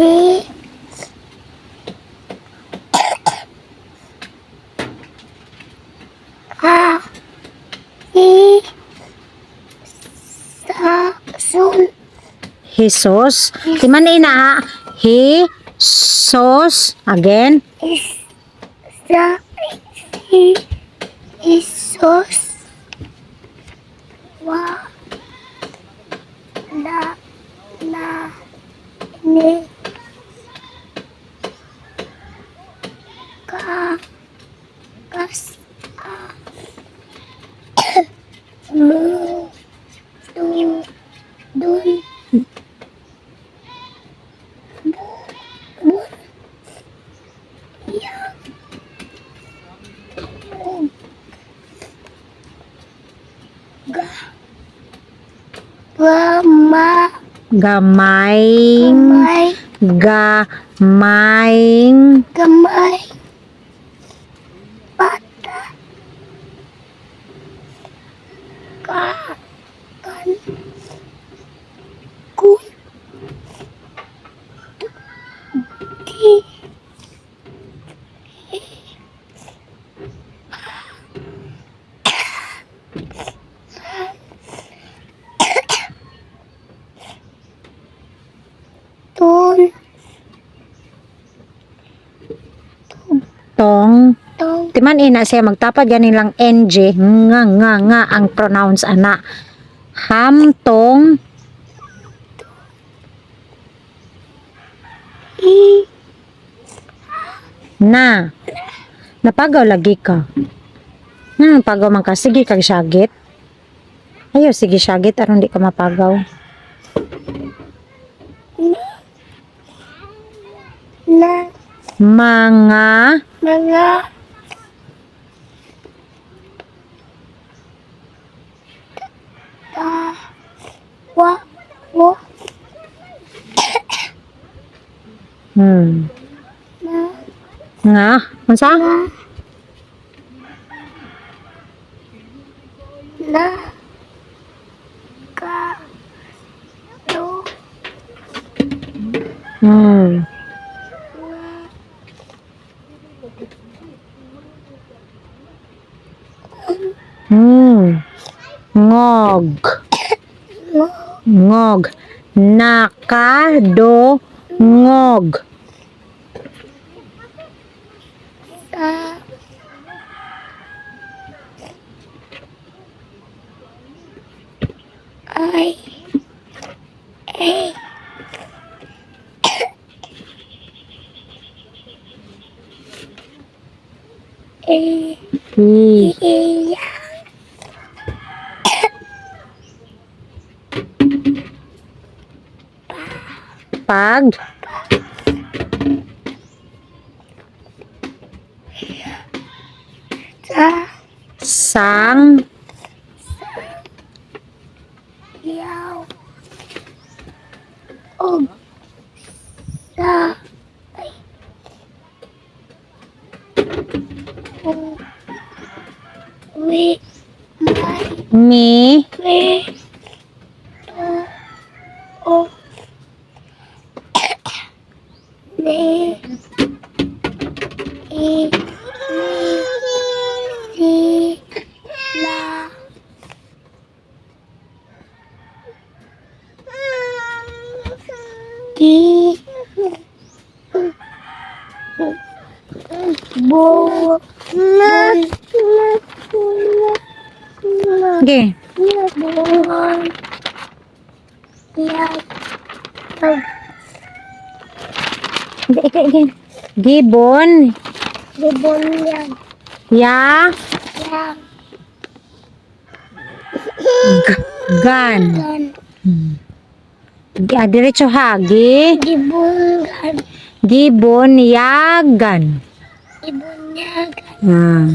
si ha si sa sun Jesus. Di man ina. Jesus. Again. is sa si Isos wa na ni ka kas-a mo dun bunyag Gagmayng. Gagmayng. gamay bata kan kun di tun Tong. tong Di man ina siya magtapad ganin lang NG. Nga ang pronounce ana. Hamtong. i Na. Napagaw lagi ka. Napagaw man ka. Sige kag syagit. Ayaw, sige syagit. Aron di ka mapagaw. na Mga. mga wa wo Nga. Unsa? na ka do Hmm. Ngog. Ngog. Nakadungog. sa ay I. iya Pag. sa Sang. yaw og sa wi Mi. may to o ne i si la di bo Okay. buwan yag Gibon. bunyag Ya. yag Gan. gan Diretso ha. gibungan Gibonyagan. ibunyagan Hmm.